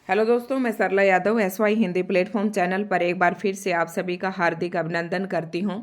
Hello दोस्तों, मैं Sarla Yadav SY Hindi platform channel पर एक बार फिर से आप सभी का हार्दिक अभिनंदन करती हूं।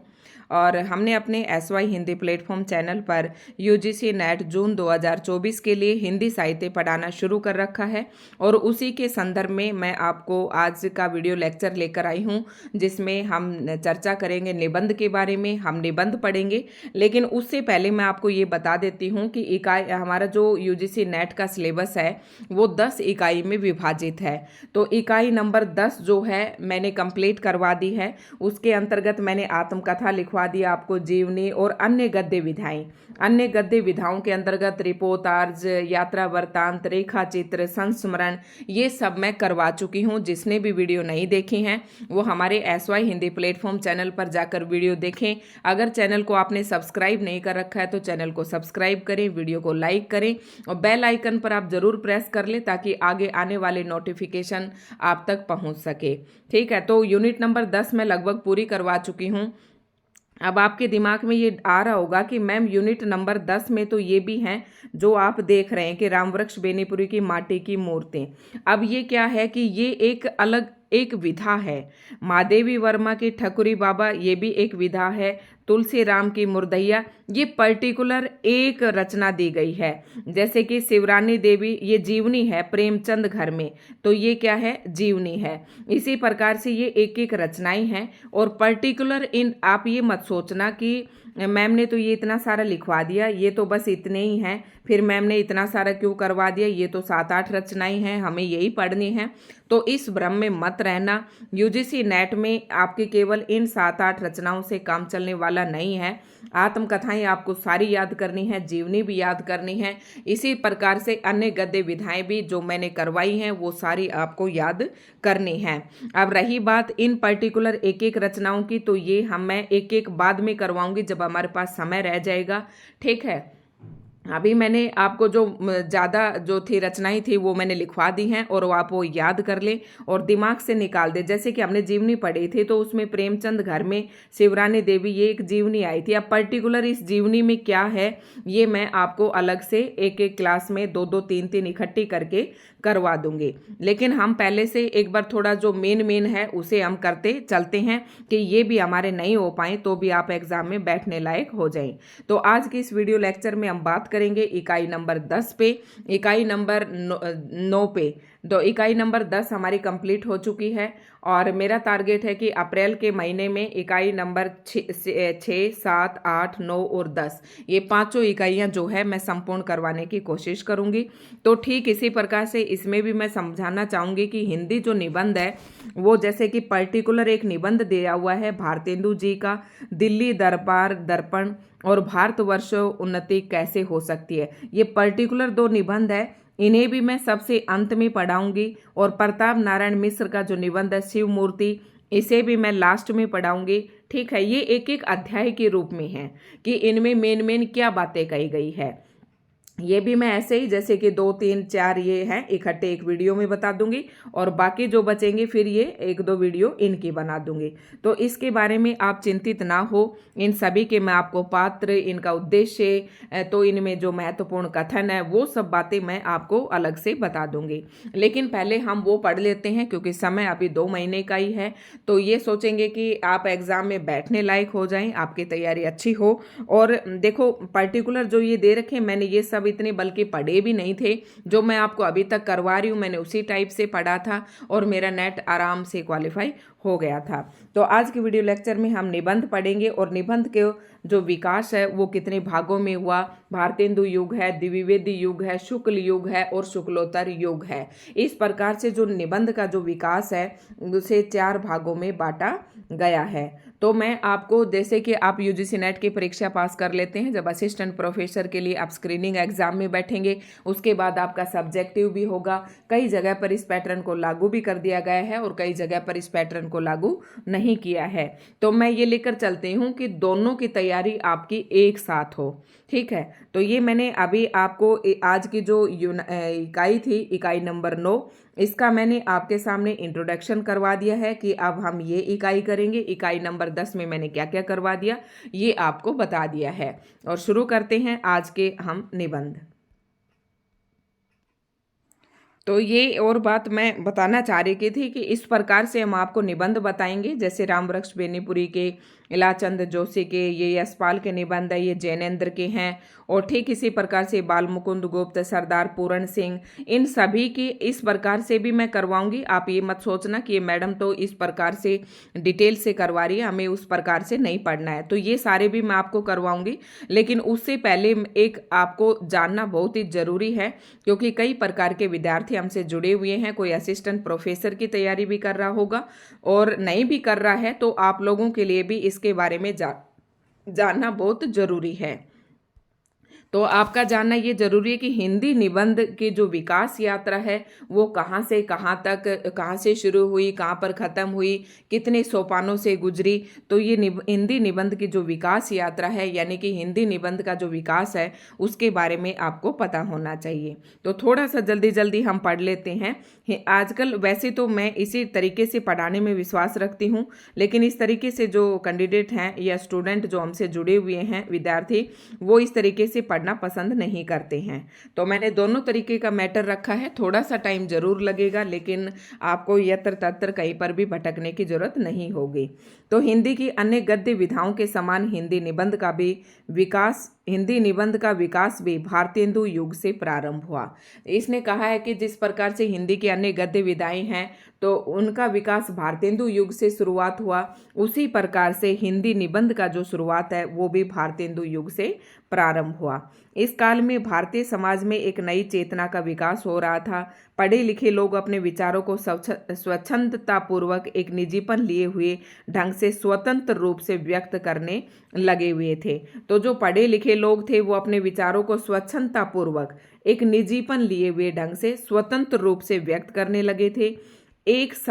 और हमने अपने SY हिंदी प्लेटफॉर्म चैनल पर UGC नेट जून 2024 के लिए हिंदी साहित्य पढ़ाना शुरू कर रखा है। और उसी के संदर्भ में मैं आपको आज का वीडियो लेक्चर लेकर आई हूं, जिसमें हम चर्चा करेंगे निबंध के बारे में। हम निबंध पढ़ेंगे, लेकिन उससे पहले मैं आपको ये बता देती हूँ कि इकाई हमारा जो UGC नेट का सिलेबस है वो 10 इकाई में विभाजित है। तो इकाई नंबर 10 जो है मैंने कंप्लीट करवा दी है। उसके अंतर्गत मैंने आत्मकथा लिखवा दिया आपको, जीवनी और अन्य गद्य विधाएं। अन्य गद्य विधाओं के अंतर्गत रिपोर्टार्ज, यात्रा वृत्तांत, रेखा चित्र, संस्मरण, ये सब मैं करवा चुकी हूँ। जिसने भी वीडियो नहीं देखी हैं वो हमारे SY हिंदी प्लेटफॉर्म चैनल पर जाकर वीडियो देखें। अगर चैनल को आपने सब्सक्राइब नहीं कर रखा है तो चैनल को सब्सक्राइब करें, वीडियो को लाइक करें और बेल आइकन पर आप जरूर प्रेस कर लें ताकि आगे आने वाले नोटिफिकेशन आप तक पहुंच सके। ठीक है, तो यूनिट नंबर 10 मैं लगभग पूरी करवा चुकी हूँ। अब आपके दिमाग में ये आ रहा होगा कि मैम यूनिट नंबर 10 में तो ये भी हैं जो आप देख रहे हैं कि रामवृक्ष बेनीपुरी की माटी की मूर्ति। अब ये क्या है कि ये एक अलग एक विधा है। महादेवी वर्मा की ठकुरी बाबा, ये भी एक विधा है। तुलसी राम की मुर्दैया, ये पर्टिकुलर एक रचना दी गई है। जैसे कि शिवरानी देवी, ये जीवनी है प्रेमचंद घर में, तो ये क्या है, जीवनी है। इसी प्रकार से ये एक एक रचनाएं हैं। और पर्टिकुलर इन आप ये मत सोचना कि मैम ने तो ये इतना सारा लिखवा दिया, ये तो बस इतने ही हैं, फिर मैम ने इतना सारा क्यों करवा दिया, ये तो 7-8 रचनाएं हैं, हमें यही पढ़नी है। तो इस भ्रम में मत रहना। UGC नेट में आपके केवल इन 7-8 रचनाओं से काम चलने वाला नहीं है। आत्मकथाएं आपको सारी याद करनी है, जीवनी भी याद करनी है। इसी प्रकार से अन्य गद्य विधाएं भी जो मैंने करवाई हैं वो सारी आपको याद करनी है। अब रही बात इन पर्टिकुलर एक एक रचनाओं की, तो ये मैं एक एक बाद में करवाऊंगी जब हमारे पास समय रह जाएगा। ठीक है, अभी मैंने आपको जो ज़्यादा जो थी रचनाएं थी वो मैंने लिखवा दी हैं और आप वो याद कर लें और दिमाग से निकाल दें। जैसे कि हमने जीवनी पढ़ी थी तो उसमें प्रेमचंद घर में शिवरानी देवी, ये एक जीवनी आई थी। अब पर्टिकुलर इस जीवनी में क्या है ये मैं आपको अलग से एक एक क्लास में 2-2, 3-3 इकट्ठी करके करवा दूंगी। लेकिन हम पहले से एक बार थोड़ा जो मेन है उसे हम करते चलते हैं कि ये भी हमारे नहीं हो पाए तो भी आप एग्जाम में बैठने लायक हो जाएं। तो आज की इस वीडियो लेक्चर में हम बात करेंगे इकाई नंबर 10 पे, इकाई नंबर 9 पे। तो इकाई नंबर 10 हमारी कंप्लीट हो चुकी है और मेरा टारगेट है कि अप्रैल के महीने में इकाई नंबर 6, 7, 8, 9 और 10, ये पांचों इकाइयां जो है मैं संपूर्ण करवाने की कोशिश करूंगी। तो ठीक इसी प्रकार से इसमें भी मैं समझाना चाहूंगी कि हिंदी जो निबंध है वो जैसे कि पर्टिकुलर एक निबंध दिया हुआ है भारतेंदु जी का, दिल्ली दरबार दर्पण और भारतवर्ष उन्नति कैसे हो सकती है। ये पर्टिकुलर 2 निबंध है, इन्हें भी मैं सबसे अंत में पढ़ाऊंगी। और प्रताप नारायण मिश्र का जो निबंध है शिव मूर्ति, इसे भी मैं लास्ट में पढ़ाऊंगी। ठीक है, ये एक एक अध्याय के रूप में है कि इनमें मेन क्या बातें कही गई है। ये भी मैं ऐसे ही जैसे कि 2, 3, 4 ये हैं इकट्ठे एक वीडियो में बता दूंगी और बाकी जो बचेंगे फिर ये 1-2 वीडियो इनकी बना दूंगी। तो इसके बारे में आप चिंतित ना हो। इन सभी के मैं आपको पात्र, इनका उद्देश्य, तो इनमें जो महत्वपूर्ण कथन है वो सब बातें मैं आपको अलग से बता दूंगी। लेकिन पहले हम वो पढ़ लेते हैं क्योंकि समय अभी 2 महीने का ही है। तो ये सोचेंगे कि आप एग्जाम में बैठने लायक हो जाएं, आपकी तैयारी अच्छी हो। और देखो पर्टिकुलर जो ये दे रखे मैंने ये सब इतने बल्कि पढ़े भी नहीं थे। जो मैं आपको अभी तक करवा रही हूँ मैंने उसी टाइप से पढ़ा था और मेरा नेट आराम से क्वालिफाई हो गया था। तो आज के वीडियो लेक्चर में हम निबंध पढ़ेंगे और निबंध के जो विकास है वो कितने भागों में हुआ। भारतेंदु युग है, द्विवेदी युग है, शुक्ल युग है और शुक्लोत्तर युग है। इस प्रकार से जो निबंध का जो विकास है उसे 4 भागों में बांटा गया है। तो मैं आपको जैसे कि आप UGC नेट की परीक्षा पास कर लेते हैं, जब असिस्टेंट प्रोफेसर के लिए आप स्क्रीनिंग एग्जाम में बैठेंगे उसके बाद आपका सब्जेक्टिव भी होगा। कई जगह पर इस पैटर्न को लागू भी कर दिया गया है और कई जगह पर इस पैटर्न को लागू नहीं किया है। तो मैं ये लेकर चलती हूँ कि दोनों की तैयारी आपकी एक साथ हो। ठीक है, तो ये मैंने अभी आपको आज की जो इकाई थी, इकाई नंबर 9, इसका मैंने आपके सामने इंट्रोडक्शन करवा दिया है कि अब हम ये इकाई करेंगे। इकाई नंबर 10 में मैंने क्या क्या करवा दिया ये आपको बता दिया है। और शुरू करते हैं आज के हम निबंध। तो ये और बात मैं बताना चाह रही की थी कि इस प्रकार से हम आपको निबंध बताएंगे, जैसे रामवृक्ष बेनीपुरी के, इलाचंद जोशी के, ये यशपाल के निबंध है, ये जैनेन्द्र के हैं। और ठीक इसी प्रकार से बाल मुकुंद गुप्त, सरदार पूरण सिंह, इन सभी की इस प्रकार से भी मैं करवाऊंगी। आप ये मत सोचना कि ये मैडम तो इस प्रकार से डिटेल से करवा रही है, हमें उस प्रकार से नहीं पढ़ना है। तो ये सारे भी मैं आपको करवाऊंगी, लेकिन उससे पहले एक आपको जानना बहुत ही जरूरी है, क्योंकि कई प्रकार के विद्यार्थी हमसे जुड़े हुए हैं। कोई असिस्टेंट प्रोफेसर की तैयारी भी कर रहा होगा और नहीं भी कर रहा है, तो आप लोगों के लिए भी इसके बारे में जानना बहुत जरूरी है। तो आपका जानना ये जरूरी है कि हिंदी निबंध की जो विकास यात्रा है वो कहाँ से कहाँ तक, कहाँ से शुरू हुई, कहाँ पर ख़त्म हुई, कितने सोपानों से गुजरी। तो ये हिंदी निबंध की जो विकास यात्रा है, यानी कि हिंदी निबंध का जो विकास है, उसके बारे में आपको पता होना चाहिए। तो थोड़ा सा जल्दी जल्दी हम पढ़ लेते हैं। आजकल वैसे तो मैं इसी तरीके से पढ़ाने में विश्वास रखती हूँ, लेकिन इस तरीके से जो कैंडिडेट हैं या स्टूडेंट जो हमसे जुड़े हुए हैं विद्यार्थी, वो इस तरीके से पढ़ना पसंद नहीं करते हैं। तो मैंने दोनों तरीके का मैटर रखा है। थोड़ा सा टाइम जरूर लगेगा, लेकिन आपको यत्र तत्र कहीं पर भी भटकने की जरूरत नहीं होगी। तो हिंदी की अन्य गद्य विधाओं के समान हिंदी निबंध का विकास भी भारतेंदु युग से प्रारंभ हुआ। इसने कहा है कि जिस प्रकार से हिंदी की अन्य गद्य विधाएं हैं, तो उनका विकास भारतेंदु युग से शुरुआत हुआ, उसी प्रकार से हिंदी निबंध का जो शुरुआत है वो भी भारतेंदु युग से प्रारंभ हुआ। इस काल में भारतीय समाज में एक नई चेतना का विकास हो रहा था। पढ़े लिखे लोग अपने विचारों को स्वच्छंदतापूर्वक एक निजीपन लिए हुए ढंग से स्वतंत्र रूप से व्यक्त करने लगे हुए थे। तो जो पढ़े लिखे लोग थे वो अपने विचारों को स्वच्छंदतापूर्वक एक निजीपन लिए हुए ढंग से स्वतंत्र रूप से व्यक्त करने लगे थे। इस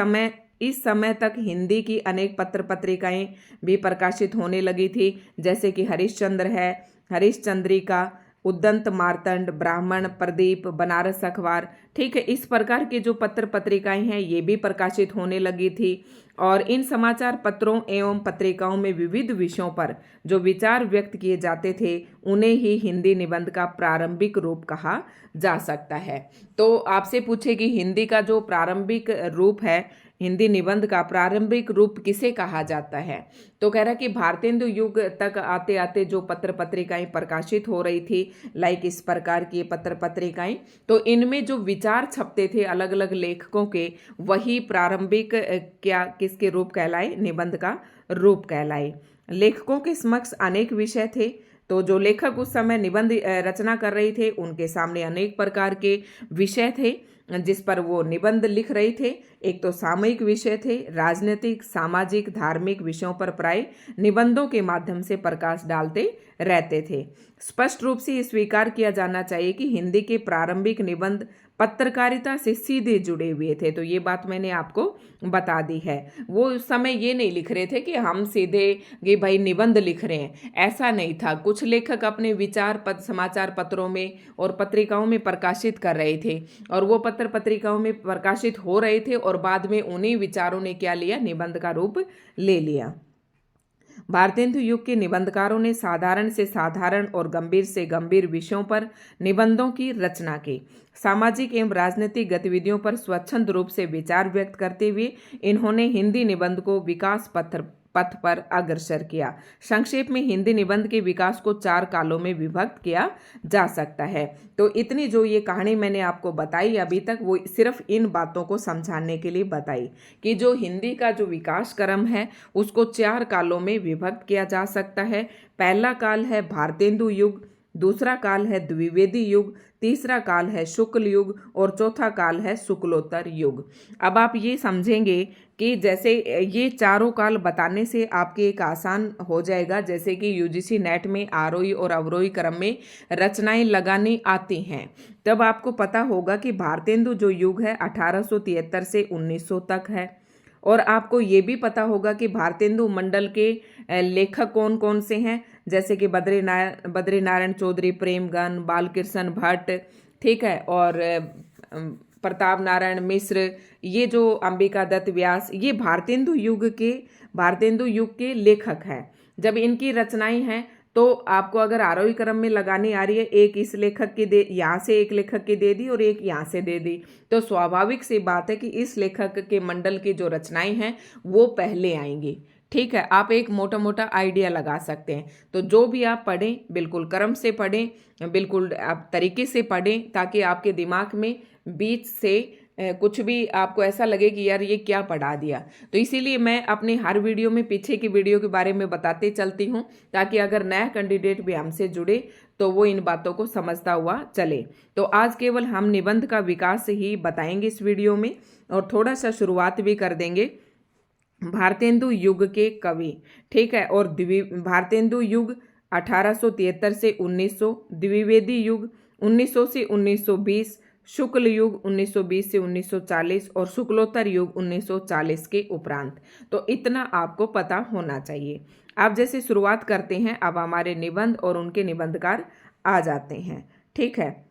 समय तक हिंदी की अनेक पत्र पत्रिकाएं भी प्रकाशित होने लगी थी, जैसे कि हरिश्चंद्र है, हरिश्चंद्रिका, उद्दंत मार्तंड, ब्राह्मण, प्रदीप, बनारस अखबार। ठीक है, इस प्रकार की जो पत्र पत्रिकाएं हैं ये भी प्रकाशित होने लगी थी। और इन समाचार पत्रों एवं पत्रिकाओं में विविध विषयों पर जो विचार व्यक्त किए जाते थे उन्हें ही हिंदी निबंध का प्रारंभिक रूप कहा जा सकता है। तो आपसे पूछे कि हिंदी का जो प्रारंभिक रूप है, हिंदी निबंध का प्रारंभिक रूप किसे कहा जाता है, तो कह रहा कि भारतेंदु युग तक आते आते जो पत्र पत्रिकाएं प्रकाशित हो रही थी, लाइक इस प्रकार की पत्र पत्रिकाएं, तो इनमें जो विचार छपते थे अलग अलग लेखकों के, वही प्रारंभिक किसके रूप कहलाए, निबंध का रूप कहलाए। लेखकों के समक्ष अनेक विषय थे। तो जो लेखक उस समय निबंध रचना कर रहे थे उनके सामने अनेक प्रकार के विषय थे जिस पर वो निबंध लिख रहे थे। एक तो सामयिक विषय थे, राजनीतिक, सामाजिक, धार्मिक विषयों पर प्राय निबंधों के माध्यम से प्रकाश डालते रहते थे। स्पष्ट रूप से स्वीकार किया जाना चाहिए कि हिंदी के प्रारंभिक निबंध पत्रकारिता से सीधे जुड़े हुए थे। तो ये बात मैंने आपको बता दी है। वो उस समय ये नहीं लिख रहे थे कि हम सीधे ये भाई निबंध लिख रहे हैं, ऐसा नहीं था। कुछ लेखक अपने विचार समाचार पत्रों में और पत्रिकाओं में प्रकाशित कर रहे थे, और वो पत्र पत्रिकाओं में प्रकाशित हो रहे थे और बाद में उन्हीं विचारों ने क्या लिया, निबंध का रूप ले लिया। भारतेंदु युग के निबंधकारों ने साधारण से साधारण और गंभीर से गंभीर विषयों पर निबंधों की रचना की। सामाजिक एवं राजनीतिक गतिविधियों पर स्वच्छंद रूप से विचार व्यक्त करते हुए इन्होंने हिंदी निबंध को विकास पथ पर अग्रसर किया। संक्षेप में हिंदी निबंध के विकास को 4 कालों में विभक्त किया जा सकता है। तो इतनी जो ये कहानी मैंने आपको बताई अभी तक, वो सिर्फ इन बातों को समझाने के लिए बताई कि जो हिंदी का जो विकास क्रम है उसको 4 कालों में विभक्त किया जा सकता है। पहला काल है भारतेंदु युग, दूसरा काल है द्विवेदी युग, तीसरा काल है शुक्ल युग और चौथा काल है शुक्लोत्तर युग। अब आप ये समझेंगे कि जैसे ये चारों काल बताने से आपके एक आसान हो जाएगा, जैसे कि यूजीसी नेट में आरोही और अवरोही क्रम में रचनाएं लगानी आती हैं, तब आपको पता होगा कि भारतेंदु जो युग है 1873 से 1900 तक है। और आपको ये भी पता होगा कि भारतेंदु मंडल के लेखक कौन कौन से हैं, जैसे कि बद्रीनारायण चौधरी प्रेमगन, बालकृष्ण भट्ट, ठीक है, और प्रताप नारायण मिश्र, ये जो अंबिका दत्त व्यास, ये भारतेंदु युग के लेखक हैं। जब इनकी रचनाएं हैं तो आपको अगर आरोही क्रम में लगानी आ रही है, एक इस लेखक की दे, यहाँ से एक लेखक की दे दी और एक यहाँ से दे दी, तो स्वाभाविक सी बात है कि इस लेखक के मंडल की जो रचनाएं हैं वो पहले आएंगी। ठीक है, आप एक मोटा मोटा आइडिया लगा सकते हैं। तो जो भी आप पढ़ें बिल्कुल क्रम से पढ़ें, बिल्कुल आप तरीके से पढ़ें, ताकि आपके दिमाग में बीच से कुछ भी आपको ऐसा लगे कि यार ये क्या पढ़ा दिया। तो इसीलिए मैं अपने हर वीडियो में पीछे की वीडियो के बारे में बताते चलती हूँ, ताकि अगर नया कैंडिडेट भी हमसे जुड़े तो वो इन बातों को समझता हुआ चले। तो आज केवल हम निबंध का विकास ही बताएंगे इस वीडियो में, और थोड़ा सा शुरुआत भी कर देंगे भारतेंदु युग के कवि। ठीक है, और भारतेंदु युग 1873 से 1900, द्विवेदी युग 1900 से 1920, शुक्ल युग 1920 से 1940 और शुक्लोत्तर युग 1940 के उपरांत। तो इतना आपको पता होना चाहिए। आप जैसे शुरुआत करते हैं, अब हमारे निबंध और उनके निबंधकार आ जाते हैं। ठीक है,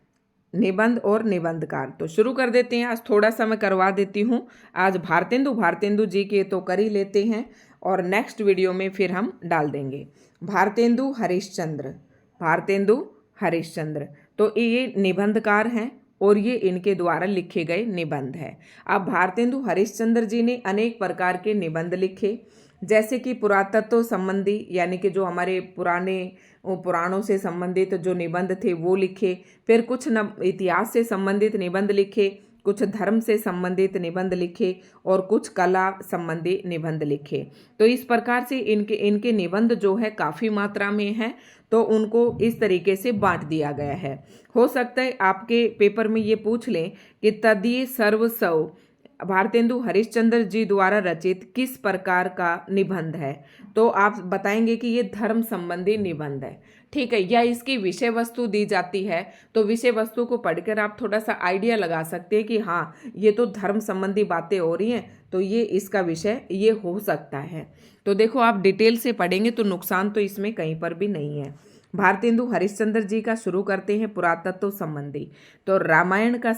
निबंध और निबंधकार तो शुरू कर देते हैं। आज थोड़ा सा मैं करवा देती हूँ। आज भारतेंदु जी के तो कर ही लेते हैं, और नेक्स्ट वीडियो में फिर हम डाल देंगे। भारतेंदु हरिश्चंद्र तो ये निबंधकार हैं और ये इनके द्वारा लिखे गए निबंध है। अब भारतेंदु हरिश्चंद्र जी ने अनेक प्रकार के निबंध लिखे, जैसे कि पुरातत्व संबंधी, यानी कि जो हमारे पुराणों से संबंधित जो निबंध थे वो लिखे। फिर कुछ इतिहास से संबंधित निबंध लिखे, कुछ धर्म से संबंधित निबंध लिखे, और कुछ कला संबंधी निबंध लिखे। तो इस प्रकार से इनके निबंध जो है काफ़ी मात्रा में है, तो उनको इस तरीके से बांट दिया गया है। हो सकता है आपके पेपर में ये पूछ लें कि तदीय सर्वस्व भारतेंदु हरिश्चंद्र जी द्वारा रचित किस प्रकार का निबंध है, तो आप बताएंगे कि ये धर्म संबंधी निबंध है। ठीक है, या इसकी विषय वस्तु दी जाती है, तो विषय वस्तु को पढ़कर आप थोड़ा सा आइडिया लगा सकते हैं कि हाँ ये तो धर्म संबंधी बातें हो रही हैं, तो ये इसका विषय ये हो सकता है। तो देखो, आप डिटेल से पढ़ेंगे तो नुकसान तो इसमें कहीं पर भी नहीं है। भारतेंदु हरिश्चंद्र जी का शुरू करते हैं पुरातत्व संबंधी। तो रामायण का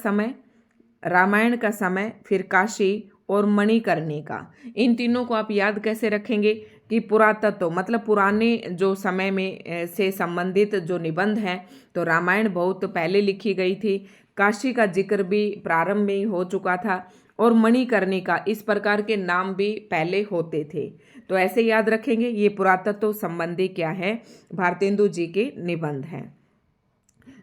समय, फिर काशी और मणिकर्णिका, इन तीनों को आप याद कैसे रखेंगे कि पुरातत्व मतलब पुराने जो समय में से संबंधित जो निबंध हैं, तो रामायण बहुत पहले लिखी गई थी, काशी का जिक्र भी प्रारंभ में ही हो चुका था, और मणिकर्णिका इस प्रकार के नाम भी पहले होते थे। तो ऐसे याद रखेंगे, ये पुरातत्व संबंधी क्या है, भारतेंदु जी के निबंध हैं।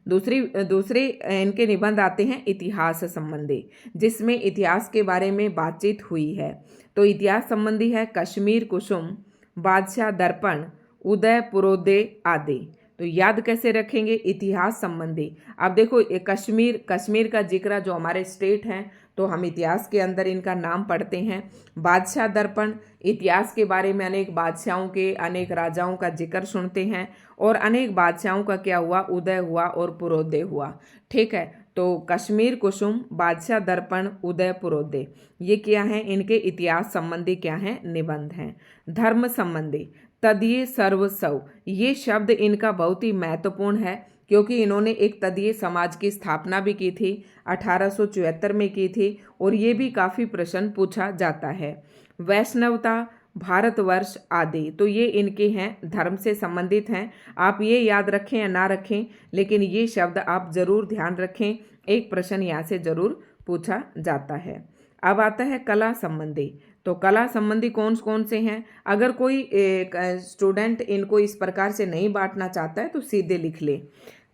दूसरे इनके निबंध आते हैं इतिहास संबंधी, जिसमें इतिहास के बारे में बातचीत हुई है। तो इतिहास संबंधी है कश्मीर कुसुम, बादशाह दर्पण, उदय पुरोदय आदि। तो याद कैसे रखेंगे इतिहास संबंधी। अब देखो, कश्मीर का जिक्र जो हमारे स्टेट हैं, तो हम इतिहास के अंदर इनका नाम पढ़ते हैं। बादशाह दर्पण, इतिहास के बारे में अनेक बादशाहों के, अनेक राजाओं का जिक्र सुनते हैं, और अनेक बादशाहों का क्या हुआ, उदय हुआ और पुरोदय हुआ। ठीक है, तो कश्मीर कुसुम, बादशाह दर्पण, उदय पुरोदय, ये क्या है, इनके इतिहास संबंधी क्या है, निबंध हैं। धर्म संबंधी तदीय सर्वस्व, ये शब्द इनका बहुत ही महत्वपूर्ण है, क्योंकि इन्होंने एक तदीय समाज की स्थापना भी की थी, 1874 में की थी, और ये भी काफ़ी प्रश्न पूछा जाता है। वैष्णवता, भारतवर्ष आदि, तो ये इनके हैं, धर्म से संबंधित हैं। आप ये याद रखें या ना रखें, लेकिन ये शब्द आप जरूर ध्यान रखें, एक प्रश्न यहाँ से जरूर पूछा जाता है। अब आता है कला संबंधी। तो कला संबंधी कौन कौन से हैं, अगर कोई स्टूडेंट इनको इस प्रकार से नहीं बांटना चाहता है तो सीधे लिख ले।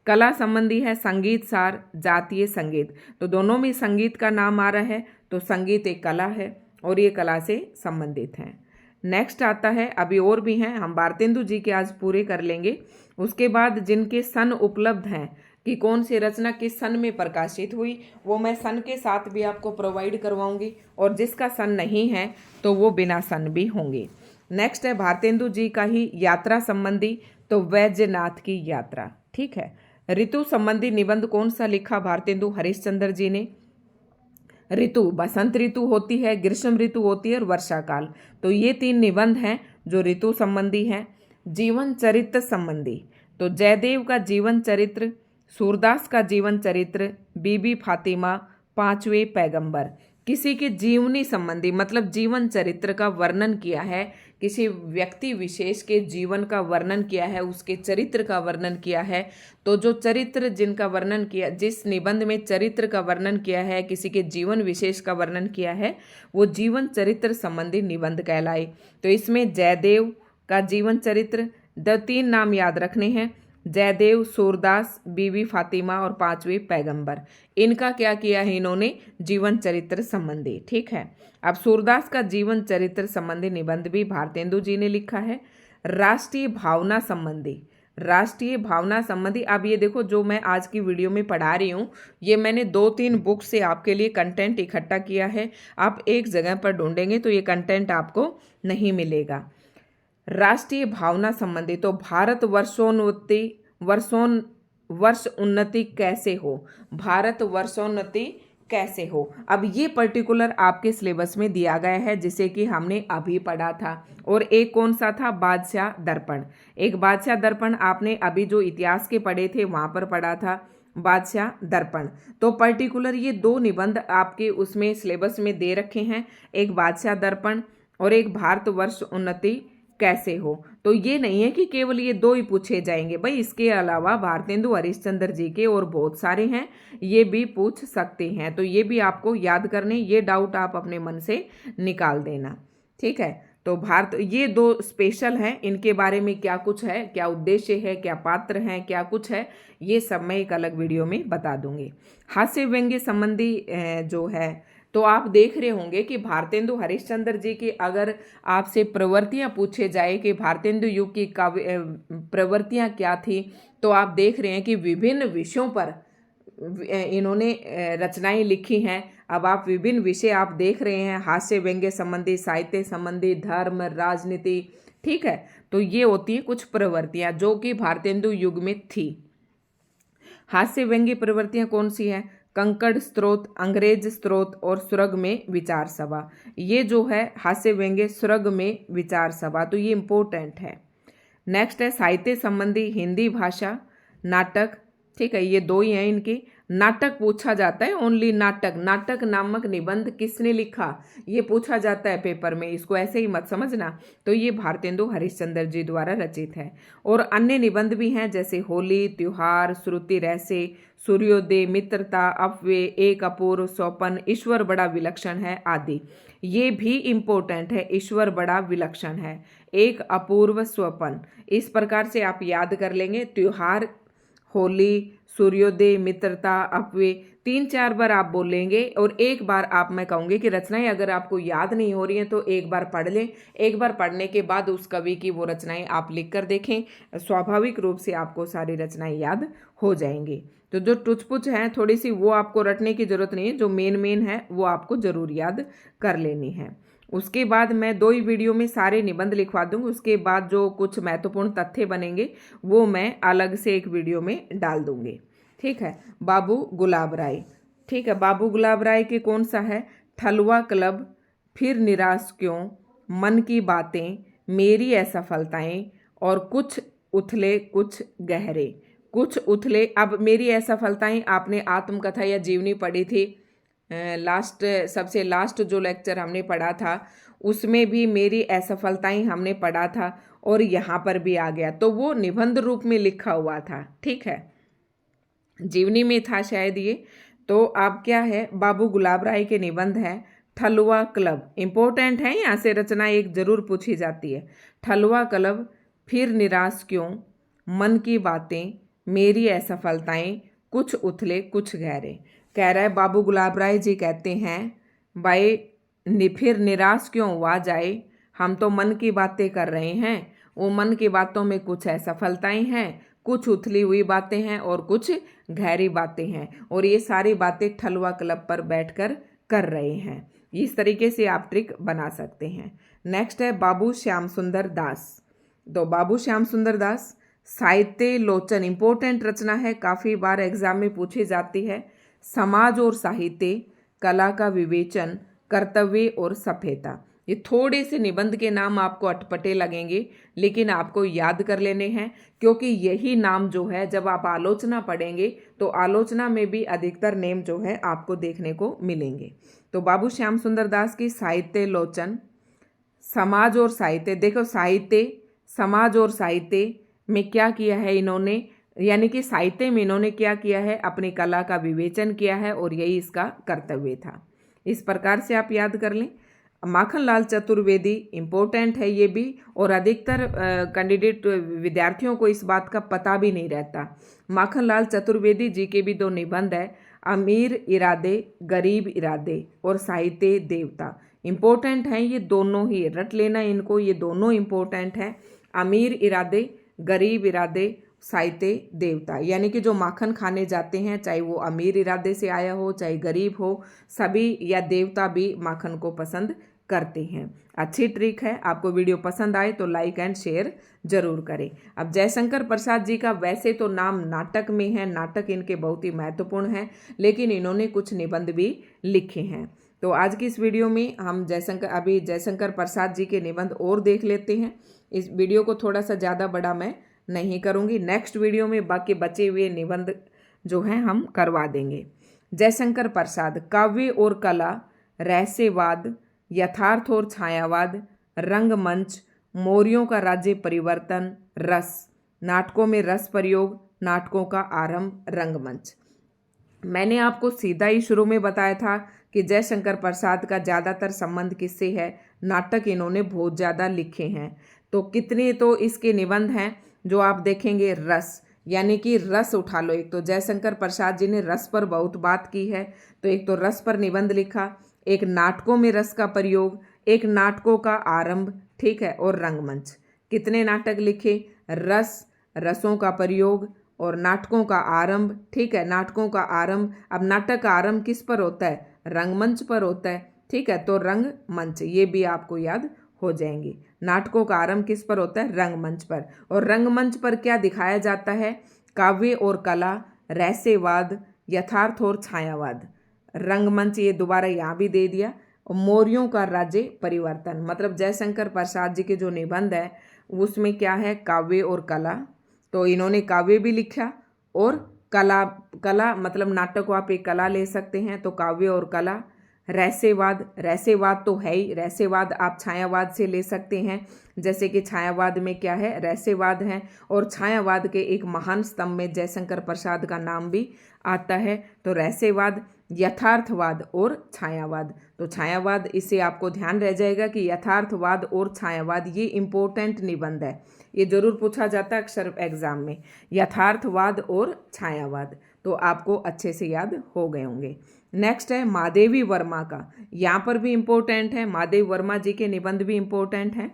कला संबंधी है संगीत सार, जातीय संगीत, तो दोनों में संगीत का नाम आ रहा है, तो संगीत एक कला है और ये कला से संबंधित है। नेक्स्ट आता है, अभी और भी हैं, हम भारतेंदु जी के आज पूरे कर लेंगे। उसके बाद जिनके सन उपलब्ध हैं कि कौन सी रचना किस सन में प्रकाशित हुई, वो मैं सन के साथ भी आपको प्रोवाइड करवाऊंगी, और जिसका सन नहीं है तो वो बिना सन भी होंगे। नेक्स्ट है भारतेंदु जी का ही यात्रा संबंधी, तो वैद्यनाथ की यात्रा। ठीक है, ऋतु संबंधी निबंध कौन सा लिखा भारतेंदु हरिश्चंद्र जी ने, ऋतु बसंत ऋतु होती है, ग्रीष्म ऋतु होती है और वर्षा काल, तो ये 3 निबंध हैं जो ऋतु संबंधी हैं। जीवन चरित्र संबंधी, तो जयदेव का जीवन चरित्र, सूरदास का जीवन चरित्र, बीबी फातिमा, 5वें पैगंबर, किसी के जीवनी संबंधी मतलब जीवन चरित्र का वर्णन किया है, किसी व्यक्ति विशेष के जीवन का वर्णन किया है, उसके चरित्र का वर्णन किया है। तो जो चरित्र जिनका वर्णन किया, जिस निबंध में चरित्र का वर्णन किया है, किसी के जीवन विशेष का वर्णन किया है, वो जीवन चरित्र संबंधी निबंध कहलाए। तो इसमें जयदेव का जीवन चरित्र, 3 नाम याद रखने हैं, जयदेव, सूरदास, बीबी फातिमा और 5वें पैगंबर। इनका क्या किया है इन्होंने, जीवन चरित्र संबंधी। ठीक है, अब सूरदास का जीवन चरित्र संबंधी निबंध भी भारतेंदु जी ने लिखा है। राष्ट्रीय भावना संबंधी, राष्ट्रीय भावना संबंधी, अब ये देखो जो मैं आज की वीडियो में पढ़ा रही हूँ, ये मैंने 2-3 बुक से आपके लिए कंटेंट इकट्ठा किया है। आप एक जगह पर ढूंढेंगे तो ये कंटेंट आपको नहीं मिलेगा। राष्ट्रीय भावना संबंधी, तो भारत वर्ष उन्नति कैसे हो, भारत वर्षोन्नति कैसे हो। अब ये पर्टिकुलर आपके सिलेबस में दिया गया है, जिसे कि हमने अभी पढ़ा था। और एक कौन सा था, बादशाह दर्पण। एक बादशाह दर्पण आपने अभी जो इतिहास के पढ़े थे वहां पर पढ़ा था, बादशाह दर्पण। तो पर्टिकुलर ये 2 निबंध आपके उसमें सिलेबस में दे रखे हैं, एक बादशाह दर्पण और एक भारत वर्ष उन्नति कैसे हो। तो ये नहीं है कि केवल ये 2 ही पूछे जाएंगे भाई, इसके अलावा भारतेंदु हरिश्चंद्र जी के और बहुत सारे हैं, ये भी पूछ सकते हैं। तो ये भी आपको याद करने, ये डाउट आप अपने मन से निकाल देना। ठीक है, तो भारत, ये 2 स्पेशल हैं, इनके बारे में क्या कुछ है, क्या उद्देश्य है, क्या पात्र हैं, क्या कुछ है, ये सब मैं एक अलग वीडियो में बता दूंगी। हास्य व्यंग्य संबंधी जो है, तो आप देख रहे होंगे कि भारतेंदु हरिश्चंद्र जी की अगर आपसे प्रवृत्तियां पूछे जाए कि भारतेंदु युग की काव्य प्रवृत्तियां क्या थी, तो आप देख रहे हैं कि विभिन्न विषयों पर इन्होंने रचनाएं लिखी हैं। अब आप विभिन्न विषय आप देख रहे हैं, हास्य व्यंग्य संबंधी, साहित्य संबंधी, धर्म, राजनीति। ठीक है, तो ये होती है कुछ प्रवृत्तियां जो कि भारतेंदु युग में थी। हास्य व्यंग्य प्रवृत्तियां कौन सी हैं, कंकड़ स्त्रोत, अंग्रेज स्त्रोत और सुरग में विचार सभा। ये जो है हास्य व्यंग्य, सुरग में विचार सभा, तो ये इंपॉर्टेंट है। नेक्स्ट है साहित्य संबंधी, हिंदी भाषा, नाटक। ठीक है, ये 2 ही हैं इनकी। नाटक पूछा जाता है, ओनली नाटक, नाटक नामक निबंध किसने लिखा, ये पूछा जाता है पेपर में, इसको ऐसे ही मत समझना। तो ये भारतेंदु हरिश्चंद्र जी द्वारा रचित है। और अन्य निबंध भी हैं, जैसे होली, त्योहार, श्रुति रहस्य, सूर्योदय, मित्रता, अपव्यय, एक अपूर्व स्वपन, ईश्वर बड़ा विलक्षण है आदि। ये भी इंपॉर्टेंट है, ईश्वर बड़ा विलक्षण है, एक अपूर्व स्वपन। इस प्रकार से आप याद कर लेंगे। त्योहार, होली, सूर्योदय, मित्रता, अपव्यय 3-4 बार आप बोलेंगे। और एक बार आप, मैं कहूँगी कि रचनाएं अगर आपको याद नहीं हो रही हैं तो एक बार पढ़ लें। एक बार पढ़ने के बाद उस कवि की वो रचनाएं आप लिख कर देखें, स्वाभाविक रूप से आपको सारी रचनाएं याद हो जाएंगी। तो जो टुचपुच हैं थोड़ी सी, वो आपको रटने की जरूरत नहीं है, जो मेन है वो आपको जरूर याद कर लेनी है। उसके बाद मैं 2 ही वीडियो में सारे निबंध लिखवा दूंगी। उसके बाद जो कुछ महत्वपूर्ण तथ्य बनेंगे वो मैं अलग से एक वीडियो में डाल दूंगी। ठीक है, बाबू गुलाब राय। ठीक है, बाबू गुलाब राय के कौन सा है, ठलुआ क्लब, फिर निराश क्यों, मन की बातें, मेरी असफलताएं और कुछ उथले कुछ गहरे। कुछ उथले, अब मेरी असफलताएं आपने आत्मकथा या जीवनी पढ़ी थी, सबसे लास्ट जो लेक्चर हमने पढ़ा था उसमें भी मेरी असफलताएं हमने पढ़ा था, और यहाँ पर भी आ गया, तो वो निबंध रूप में लिखा हुआ था। ठीक है, जीवनी में था शायद ये। तो अब क्या है, बाबू गुलाब राय के निबंध है ठलुआ क्लब, इंपॉर्टेंट है, यहाँ से रचना एक जरूर पूछी जाती है। ठलुआ क्लब, फिर निराश क्यों, मन की बातें, मेरी असफलताएं, कुछ उथले कुछ गहरे। कह रहा है बाबू गुलाब राय जी कहते हैं, भाई फिर निराश क्यों हुआ जाए, हम तो मन की बातें कर रहे हैं, वो मन की बातों में कुछ असफलताएं हैं, कुछ उथली हुई बातें हैं और कुछ गहरी बातें हैं, और ये सारी बातें ठलुआ क्लब पर बैठकर कर रहे हैं। इस तरीके से आप ट्रिक बना सकते हैं। नेक्स्ट है बाबू श्याम सुंदर दास। तो बाबू श्याम सुंदर दास, साहित्य लोचन, इंपॉर्टेंट रचना है, काफ़ी बार एग्जाम में पूछी जाती है। समाज और साहित्य, कला का विवेचन, कर्तव्य और सभ्यता। ये थोड़े से निबंध के नाम आपको अटपटे लगेंगे, लेकिन आपको याद कर लेने हैं, क्योंकि यही नाम जो है जब आप आलोचना पढ़ेंगे तो आलोचना में भी अधिकतर नेम जो है आपको देखने को मिलेंगे। तो बाबू श्याम सुंदर दास की साहित्य लोचन, समाज और साहित्य। देखो साहित्य, समाज और साहित्य में क्या किया है इन्होंने, यानी कि साहित्य में इन्होंने क्या किया है, अपनी कला का विवेचन किया है और यही इसका कर्तव्य था। इस प्रकार से आप याद कर लें। माखनलाल चतुर्वेदी इम्पोर्टेंट है ये भी, और अधिकतर कैंडिडेट विद्यार्थियों को इस बात का पता भी नहीं रहता। माखनलाल चतुर्वेदी जी के भी दो निबंध है, अमीर इरादे, गरीब इरादे और साहित्य देवता। इम्पोर्टेंट हैं ये दोनों ही, रट लेना इनको, ये दोनों इम्पोर्टेंट हैं। अमीर इरादे, गरीब इरादे, साहित्य देवता, यानी कि जो माखन खाने जाते हैं, चाहे वो अमीर इरादे से आया हो चाहे गरीब हो, सभी या देवता भी माखन को पसंद करते हैं। अच्छी ट्रिक है। आपको वीडियो पसंद आए तो लाइक एंड शेयर जरूर करें। अब जयशंकर प्रसाद जी का वैसे तो नाम नाटक में है, नाटक इनके बहुत ही महत्वपूर्ण हैं, लेकिन इन्होंने कुछ निबंध भी लिखे हैं। तो आज की इस वीडियो में हम जयशंकर प्रसाद जी के निबंध और देख लेते हैं। इस वीडियो को थोड़ा सा ज़्यादा बड़ा मैं नहीं करूँगी, नेक्स्ट वीडियो में बाकी बचे हुए निबंध जो हैं हम करवा देंगे। जयशंकर प्रसाद, काव्य और कला, रहस्यवाद, यथार्थ और छायावाद, रंगमंच, मौर्यों का राज्य परिवर्तन, रस, नाटकों में रस प्रयोग, नाटकों का आरंभ, रंगमंच। मैंने आपको सीधा ही शुरू में बताया था कि जयशंकर प्रसाद का ज़्यादातर संबंध किससे है, नाटक इन्होंने बहुत ज़्यादा लिखे हैं। तो कितने तो इसके निबंध हैं जो आप देखेंगे, रस, यानी कि रस उठा लो। एक तो जयशंकर प्रसाद जी ने रस पर बहुत बात की है, तो एक तो रस पर निबंध लिखा, एक नाटकों में रस का प्रयोग, एक नाटकों का आरंभ, ठीक है, और रंगमंच। कितने नाटक लिखे, रस, रसों का प्रयोग और नाटकों का आरंभ, ठीक है, नाटकों का आरंभ। अब नाटक का आरंभ किस पर होता है, रंगमंच पर होता है, ठीक है, तो रंगमंच, ये भी आपको याद हो जाएंगे। नाटकों का आरंभ किस पर होता है, रंगमंच पर। और रंगमंच पर क्या दिखाया जाता है, काव्य और कला, रहस्यवाद, यथार्थ और छायावाद। रंगमंच ये दोबारा यहाँ भी दे दिया। और मौर्यों का राज्य परिवर्तन, मतलब जयशंकर प्रसाद जी के जो निबंध है उसमें क्या है, काव्य और कला। तो इन्होंने काव्य भी लिखा और कला मतलब नाटक को आप एक कला ले सकते हैं, तो काव्य और कला। रहस्यवाद, रहस्यवाद तो है ही, रहस्यवाद आप छायावाद से ले सकते हैं, जैसे कि छायावाद में क्या है, रहस्यवाद है। और छायावाद के एक महान स्तंभ में जयशंकर प्रसाद का नाम भी आता है, तो रहस्यवाद, यथार्थवाद और छायावाद। तो छायावाद, इससे आपको ध्यान रह जाएगा कि यथार्थवाद और छायावाद ये इंपॉर्टेंट निबंध है, ये जरूर पूछा जाता है अक्सर एग्जाम में, यथार्थवाद और छायावाद। तो आपको अच्छे से याद हो गए होंगे। नेक्स्ट है महादेवी वर्मा का, यहाँ पर भी इम्पोर्टेंट है, महादेवी वर्मा जी के निबंध भी इम्पोर्टेंट हैं।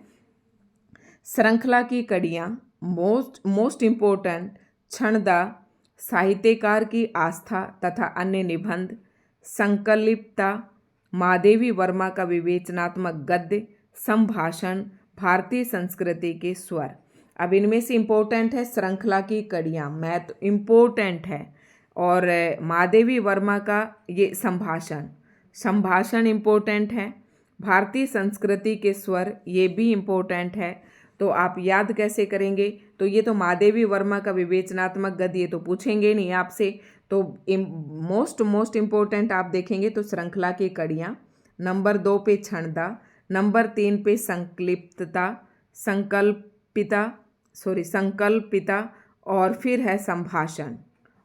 श्रृंखला की कड़ियाँ, मोस्ट इम्पोर्टेंट, क्षणदा, साहित्यकार की आस्था तथा अन्य निबंध, संकल्पिता, महादेवी वर्मा का विवेचनात्मक गद्य, संभाषण, भारतीय संस्कृति के स्वर। अब इनमें से इम्पोर्टेंट है श्रृंखला की कड़ियाँ, मैथ इम्पोर्टेंट है, और महादेवी वर्मा का ये संभाषण इम्पोर्टेंट है। भारतीय संस्कृति के स्वर, ये भी इम्पोर्टेंट है। तो आप याद कैसे करेंगे, तो ये तो महादेवी वर्मा का विवेचनात्मक गद्य, ये तो पूछेंगे नहीं आपसे, तो मोस्ट इम्पोर्टेंट आप देखेंगे तो श्रृंखला की कड़ियाँ। नंबर 2 पे क्षणदा, नंबर 3 पे संकल्पिता, और फिर है संभाषण,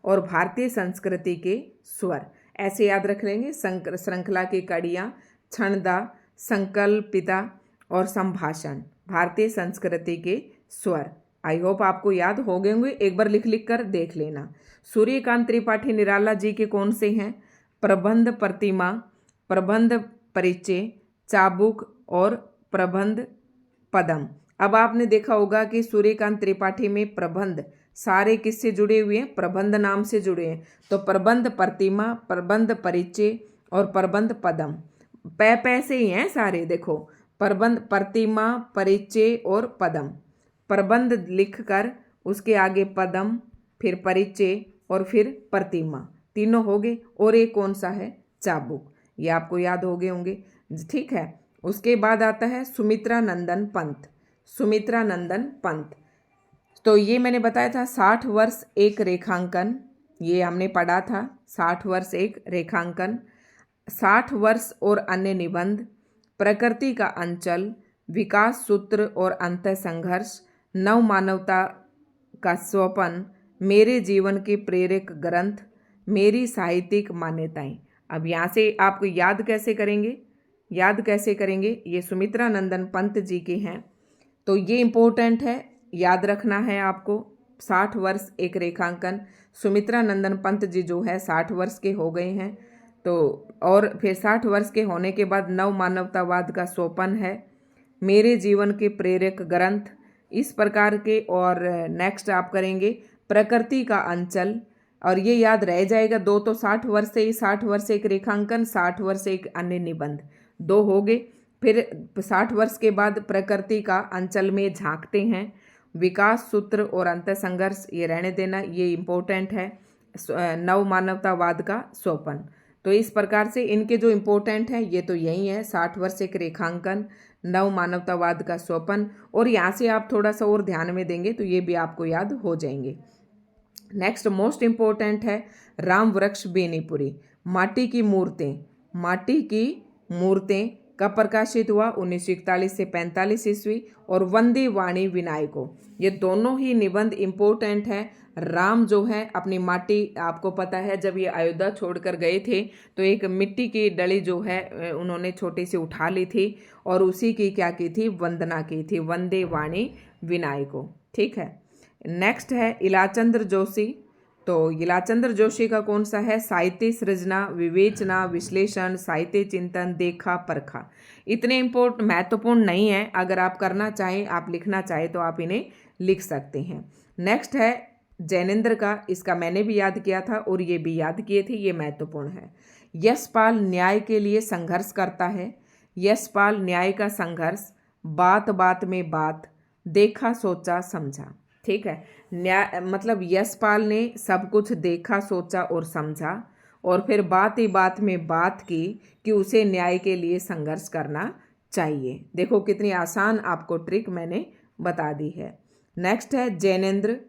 और भारतीय संस्कृति के स्वर। ऐसे याद रख लेंगे, श्रृंखला की कड़ियाँ, क्षणदा, संकल्पिता और संभाषण, भारतीय संस्कृति के स्वर। आई होप आपको याद हो गए होंगे, एक बार लिख कर देख लेना। सूर्यकांत त्रिपाठी निराला जी के कौन से हैं, प्रबंध प्रतिमा, प्रबंध परिचय, चाबुक और प्रबंध पदम। अब आपने देखा होगा कि सूर्यकांत त्रिपाठी में प्रबंध सारे किससे जुड़े हुए हैं, प्रबंध नाम से जुड़े हैं, तो प्रबंध प्रतिमा, प्रबंध परिचय और प्रबंध पदम, पैसे ही हैं सारे। देखो, प्रबंध, प्रतिमा, परिचय और पदम, प्रबंध लिखकर उसके आगे पदम, फिर परिचय और फिर प्रतिमा, तीनों हो गए। और एक कौन सा है, चाबुक, ये आपको याद हो गए होंगे, ठीक है। उसके बाद आता है सुमित्रा नंदन पंत। सुमित्रा नंदन पंत, तो ये मैंने बताया था 60 वर्ष एक रेखांकन, ये हमने पढ़ा था। 60 वर्ष एक रेखांकन, 60 वर्ष और अन्य निबंध, प्रकृति का अंचल, विकास सूत्र और अंतः संघर्ष, नव मानवता का स्वपन, मेरे जीवन के प्रेरक ग्रंथ, मेरी साहित्यिक मान्यताएं। अब यहाँ से आपको याद कैसे करेंगे, याद कैसे करेंगे, ये सुमित्रा नंदन पंत जी के हैं, तो ये इम्पोर्टेंट है, याद रखना है आपको। 60 वर्ष एक रेखांकन, सुमित्रा नंदन पंत जी जो है 60 वर्ष के हो गए हैं, तो और फिर 60 वर्ष के होने के बाद नव मानवतावाद का सोपन है, मेरे जीवन के प्रेरक ग्रंथ, इस प्रकार के। और नेक्स्ट आप करेंगे प्रकृति का अंचल, और ये याद रह जाएगा, दो तो 60 वर्ष से ही, 60 वर्ष एक रेखांकन, 60 वर्ष एक अन्य निबंध, दो हो गए। फिर 60 वर्ष के बाद प्रकृति का अंचल में झांकते हैं, विकास सूत्र और अंतः संघर्ष ये रहने देना, ये इम्पोर्टेंट है, नव मानवतावाद का सोपन। तो इस प्रकार से इनके जो इम्पोर्टेंट है ये तो यही है, 60 वर्ष एक रेखांकन, नव मानवतावाद का सोपन, और यहाँ से आप थोड़ा सा और ध्यान में देंगे तो ये भी आपको याद हो जाएंगे। नेक्स्ट मोस्ट इम्पोर्टेंट है राम वृक्ष बेनीपुरी, माटी की मूर्तें, माटी की मूर्तें कब प्रकाशित हुआ, 1941 से 45 ईस्वी, और वंदे वाणी विनायको, ये दोनों ही निबंध इम्पोर्टेंट हैं। राम जो है अपनी माटी, आपको पता है जब ये अयोध्या छोड़कर गए थे तो एक मिट्टी की डली जो है उन्होंने छोटी सी उठा ली थी और उसी की क्या की थी, वंदना की थी, वंदे वाणी विनायको। ठीक है। नेक्स्ट है इलाचंद्र जोशी, तो इलाचंद्र जोशी का कौन सा है, साहित्य सृजना, विवेचना, विश्लेषण, साहित्य चिंतन, देखा परखा। इतने महत्वपूर्ण नहीं है, अगर आप करना चाहें, आप लिखना चाहें तो आप इन्हें लिख सकते हैं। नेक्स्ट है जैनेन्द्र का, इसका मैंने भी याद किया था और ये भी याद किए थे, ये महत्वपूर्ण है। यशपाल न्याय के लिए संघर्ष करता है, यशपाल न्याय का संघर्ष, बात बात में बात, देखा सोचा समझा। ठीक है, न्याय मतलब यशपाल ने सब कुछ देखा सोचा और समझा, और फिर बात ही बात में बात की कि उसे न्याय के लिए संघर्ष करना चाहिए। देखो कितनी आसान आपको ट्रिक मैंने बता दी है। नेक्स्ट है जैनेन्द्र।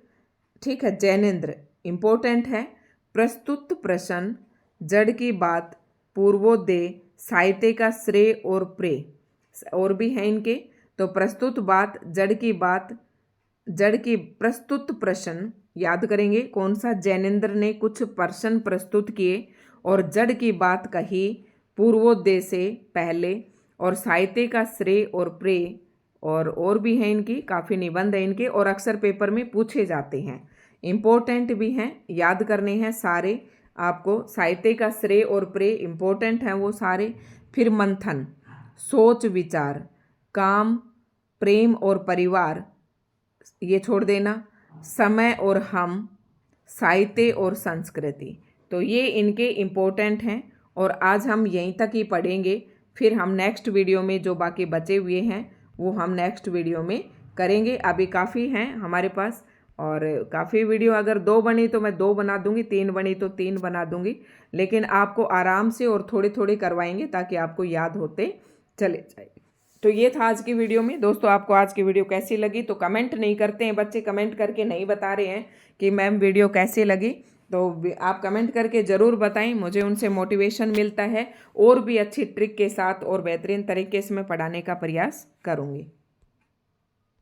ठीक है, जैनेन्द्र इम्पोर्टेंट है, प्रस्तुत प्रश्न, जड़ की बात, पूर्वोदय, साहित्य का श्रेय और प्रेय, और भी हैं इनके। तो प्रस्तुत बात, जड़ की बात, जड़ की प्रस्तुत प्रश्न याद करेंगे कौन सा, जैनेन्द्र ने कुछ प्रश्न प्रस्तुत किए और जड़ की बात कही पूर्वोदय से पहले, और साहित्य का श्रेय और प्रेय, और भी हैं इनकी, काफ़ी निबंध हैं इनके और अक्सर पेपर में पूछे जाते हैं, इम्पोर्टेंट भी हैं, याद करने हैं सारे आपको। साहित्य का श्रेय और प्रेय इम्पोर्टेंट हैं वो सारे। फिर मंथन, सोच विचार, काम, प्रेम और परिवार ये छोड़ देना, समय और हम, साहित्य और संस्कृति, तो ये इनके इम्पोर्टेंट हैं। और आज हम यहीं तक ही पढ़ेंगे, फिर हम नेक्स्ट वीडियो में जो बाकी बचे हुए हैं वो हम नेक्स्ट वीडियो में करेंगे। अभी काफ़ी हैं हमारे पास, और काफ़ी वीडियो अगर 2 बनी तो मैं 2 बना दूंगी, 3 बनी तो 3 बना दूंगी, लेकिन आपको आराम से और थोड़े थोड़े करवाएंगे ताकि आपको याद होते चले जाए। तो ये था आज की वीडियो में। दोस्तों आपको आज की वीडियो कैसी लगी, तो कमेंट नहीं करते हैं बच्चे, कमेंट करके नहीं बता रहे हैं कि मैम वीडियो कैसी लगी, तो आप कमेंट करके ज़रूर बताएं, मुझे उनसे मोटिवेशन मिलता है और भी अच्छी ट्रिक के साथ और बेहतरीन तरीके से मैं पढ़ाने का प्रयास करूँगी।